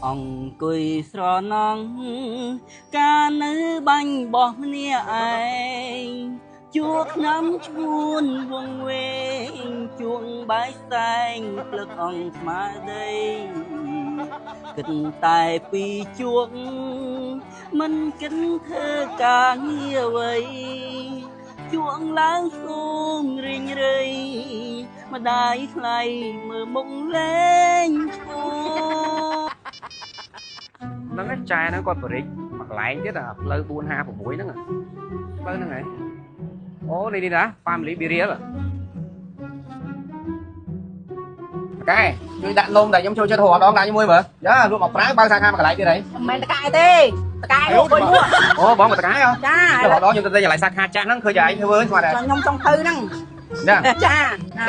អង្គុយស្រណងការនៅបាញ់បោះគ្នាឯងជួឆ្នាំឈ្មួនវងវែងជួងបាយសែងភ្លឹកអង្គស្មារតីគិតតែពីជួកមិនគិតធ្វើការងារអ្វីជួងឡើងសូមរីងរៃម្ដាយថ្លៃមើលមុខលេងឈ្មោះហ្នឹងចាយហ្នឹងគាត់បរិចមកកន្លែងទៀតផ្លូវ456ហ្នឹងផ្លូវហ្នឹងហ៎អូនេះណា family burial កែជួយដាក់នំដែលខ្ញុំចូលចិត្តរហូតដល់ដាក់ជាមួយមើលយ៉ាលក់មកប្រើបើសាខាមកកន្លែងទៀតហីមិនមែនតកែទេតកែលោកគួយនោះអូបងមកតកែហ៎ចារហូតដល់ខ្ញុំទៅកន្លែងសាខាចាស់ហ្នឹងឃើញឯងធ្វើស្មានតែខ្ញុំចង់ទៅហ្នឹងចា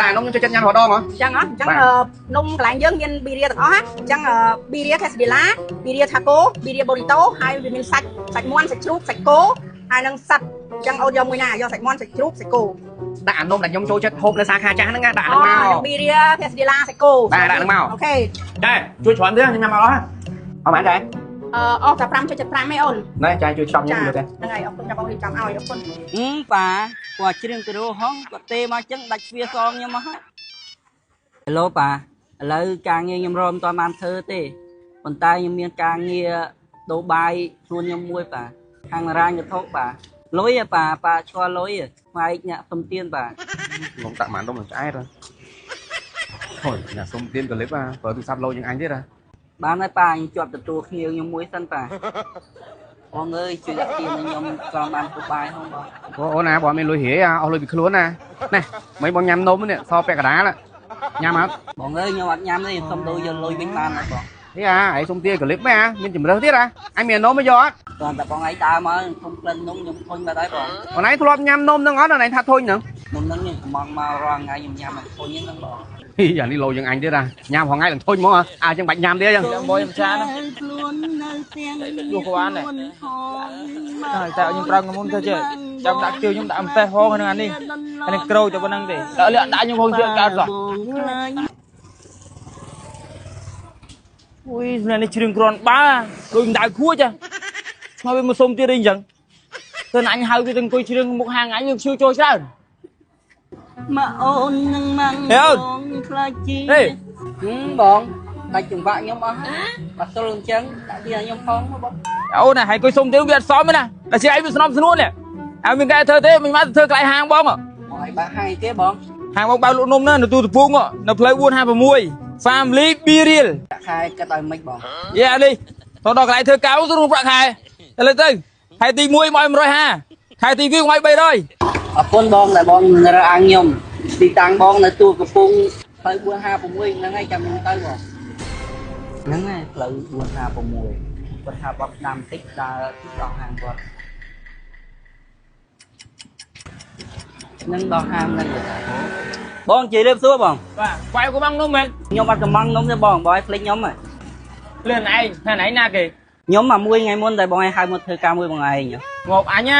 តែនំខ្ញុំចូលចិត្តញ៉ាំរហូតដល់ហ្មងអញ្ចឹងអញ្ចឹងនំកន្លែងយើងមានប៊ីរៀទាំងអស់អញ្ចឹងប៊ីរៀខេសឌីឡាប៊ីរៀថាកូប៊ីរៀបូរីតូហើយវាមានសាច់មាន់សាច់ជ្រូកសាច់គោហើយនឹងសត្វអញ្ចឹងអូនយកមួយណាយកសាច់មាន់សាច់ជ្រូកសាច់គោដាក់អានំដែលខ្ញុំចូលចិត្តហូបនៅសាខាចាស់ហ្នឹងដាក់ហ្នឹងមកប៊ីរៀខេសឌីឡាសាច់គោដាក់ហ្នឹងមកអូខេចាជួយច្រើនទៀតញ៉ាំមកអស់អត់បានដែរអស់តែ 5.75 ឯអូនណែចាជួយចប់ខ្ញុំមើលទេហ្នឹងហើយអរគុណចាំបងរៀបចំឲ្យអរគុណប៉ាគាត់ច្រៀងទៅរហងគាត់ទេមកចឹងដាច់ទ្វារសងខ្ញុំមកហើយហេឡូប៉ាឥឡូវការងារខ្ញុំរមមិនទាន់បានធ្វើទេប៉ុន្តែខ្ញុំមានការងារដូរបាយខ្លួនខ្ញុំមួយប៉ាខាងរាញវត្ថុប៉ាលុយប៉ាឆ្លលុយស្វែកអ្នកសុំទានប៉ាខ្ញុំដាក់ម៉ាននំនឹងឆ្អែតហូយអ្នកសុំទានក៏លិបប្រើទូរស័ព្ទលោជាងអញទៀតបានហើយប៉ាខ្ញុំជាប់ទទួលគ្នាខ្ញុំមួយសិនប៉ាបងអើយជួយដាក់ទានខ្ញុំក៏បានពុកបាយហងបងអូនណាបងមានលុយហៀអស់លុយពីខ្លួនណាណែមិនបងញ៉ាំនំនេះសពាក់កដាលញ៉ាំអត់បងអើយខ្ញុំអត់ញ៉ាំទេសុំដូរយកលុយវិញបានហើយបងនេះឯងសុំទាក៏លិបមែនមានជំរឿទៀតអញមាននំមកយកអត់គាត់តែបងឯងដើរមកខ្ញុំក្លិននំខ្ញុំធុញបាត់ហើយបងបងឯងធ្លាប់ញ៉ាំនំហ្នឹងអត់បងឯងថាធុញហ្នឹងនំហ្នឹងខ្ញុំកំងមករាល់ថ្ងៃខ្ញុំញ៉ាំធុញហ្នឹងបងយ៉ាងនេះលោយ៉ាងអញទៀតញ៉ាំហងៃឡើងធុញហ្មងចឹងបាច់ញ៉ាំទៀតចឹងបងខ្ញុំចាហ្នឹងយូរក្បានហើយតែខ្ញុំប្រឹងមុនទៅចេះចាំដាក់ជើងខ្ញុំដាក់អំបេះហងហ្នឹងអានេះអានេះក្រូចតែប៉ុណ្្នឹងទេដល់លាក់ដាក់ខ្ញុំហងជើងកើតសោះអូយនេះជ្រឿងគ្រាន់បាដូចដៅខួចឆ្ងល់វាមកសុំទៀតអីចឹងទៅអញហៅវាទៅអង្គុយជ្រឿងមុខហាងអញយើងឈឺចូលច្រើនមកអូននឹងម៉ាំងបងខ្លាចជីបងដាច់ចង្វាក់ខ្ញុំអស់បាត់ទល់អញ្ចឹងដាក់វាខ្ញុំផងបងអូនហើយអង្គុយសុំទៀតវាអត់សមទេណាតែជាឯងវាស្នំស្នួននេះហើយមានកែធ្វើទេមិនមកធ្វើកន្លែងហាងបងឲ្យបាក់ហាងទេបងហាងបងបើលក់នំណានៅទូតពងនៅផ្លូវ456 Family Burial ខែគិតឲ្យមិនបងយេនេះទៅដល់កន្លែងធ្វើកៅទៅប្រាក់ខែឥឡូវទៅខែទី1មក150ខែទី2មក300អរគុណបងដែលបងរើអាំងខ្ញុំទីតាំងបងនៅទូកំពង់ផ្លូវ456ហ្នឹងហើយចាំខ្ញុំទៅបងហ្នឹងហើយផ្លូវ456គាត់ថាបបដាំតិចដើរទីដល់ហាងគាត់នឹងដល់ហាងហ្នឹងបងជិះរៀបសួរបងបាទខ្វាយកំងនំមែនខ្ញុំអត់កំងនំទេបងឲ្យភ្លេចខ្ញុំហ៎លឿនឯងថ្ងៃណាគេខ្ញុំមកមួយថ្ងៃមុនតែបងឲ្យហៅមកធ្វើការមួយបងឯងមកអញ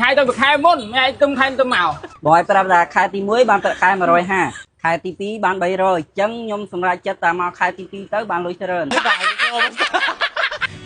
ហៅទៅខែមុនមិនឯងទឹមខែទៅមកបងឲ្យប្រាប់ថាខែទី1បានប្រាក់ខែ150ខែទី2បាន300អញ្ចឹងខ្ញុំសម្រេចចិត្តតែមកខែទី2ទៅបានលុយច្រើន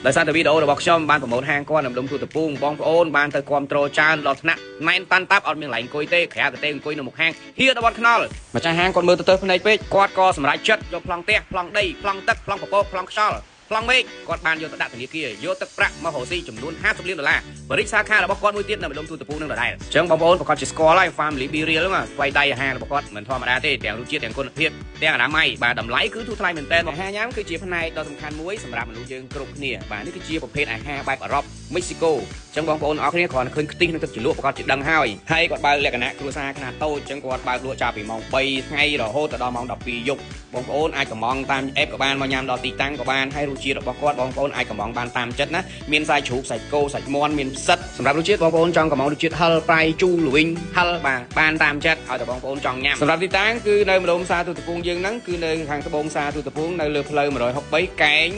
ដោយសារតែវីដេអូរបស់ខ្ញុំបានប្រម៉ូទហាងគាត់នៅលំទូតពូងបងប្អូនបានទៅគ្រប់ត្រូលច្រើនដល់ថ្នាក់ណែនតាន់តាប់អត់មានកន្លែងអង្គុយទេក្រៅតែអង្គុយនៅមុខហាងហៀដល់បាត់ខ្នល់ម្ចាស់ហាងគាត់មើលទៅភ្នែកពេកគាត់ក៏សម្រេចចិត្តយកប្លង់ផ្ទះប្លង់ដីប្លង់ទឹកប្លង់ពពកប្លង់ខ្យល់ប្លង់មេឃគាត់បានយកទៅដាក់ធនាគារយកទឹកប្រាក់មករកស៊ីចំនួន$50 លានបរិយាសាខារបស់គាត់មួយទៀតនៅម្ដុំទូតពូនឹងដដែលអញ្ចឹងបងប្អូនប្រកាសជាស្គាល់ហើយ Family Burial ហ្នឹងស្វ័យដៃអាហាររបស់គាត់មិនធម្មតាទេទាំងរសជាតិទាំងគុណភាពទាំងអនាម័យបាទតម្លៃគឺធូរថ្លៃមែនទែនអាហារញ៉ាំគឺជាផ្នែកដ៏សំខាន់មួយសម្រាប់មនុស្សយើងគ្រប់គ្នាបាទនេះគឺជាប្រភេទអាហារបែបអឺរ៉ុបមិចស៊ីកូអញ្ចឹងបងប្អូនអរគ្នាគ្រាន់តែឃើញខ្ទិះនិងទឹកជ្រលក់ប្រកាសជាដឹងហើយគាត់បើកលក្ខណៈគ្រួសារខ្នាតតូចអញ្ចឹងគាត់បើកលក់ចាប់ពីម៉ោង3ថ្ងៃរហូតដល់ម៉ោង12យប់បងប្អូនអាចកំងតាមអេបក៏បានមកញ៉ាំដល់ទីតាំងក៏បានហើយរសជាតិរបស់គាត់បងប្អូនអាចកំងបានតាមចិត្តណាមានសាច់ជ្រូកសាច់គោសាច់មាន់មានផ្សិតសម្រាប់រសជាតិបងប្អូនចង់កំងរសជាតិហឹលប្រៃជូរល្វីងហឹលបាទបានតាមចិត្តឲ្យតែបងប្អូនចង់ញ៉ាំសម្រាប់ទីតាំងគឺនៅម្ដុំផ្សារទូតពូងយើងហ្នឹងគឺនៅខាងត្បូងផ្សារទូតពូងនៅលើផ្លូវ163កែង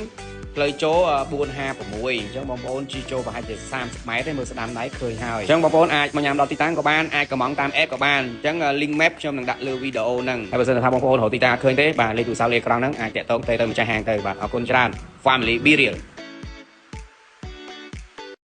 ផ្លូវចូល456អញ្ចឹងបងប្អូនជីចូលប្រហែលជា30ម៉ែត្រទេមើលស្ដាំដៃឃើញហើយអញ្ចឹងបងប្អូនអាចមកញ៉ាំដល់ទីតាំងក៏បានអាចកំងតាម app ក៏បានអញ្ចឹង link map ខ្ញុំនឹងដាក់លើវីដេអូហ្នឹងហើយបើសិនថាបងប្អូនរកទីតាំងឃើញទេបាទលេខទូរស័ព្ទលេខក្រោមហ្នឹងអាចតាក់ទងទៅម្ចាស់ហាងទៅបាទអរគុណច្រើន Family Be Real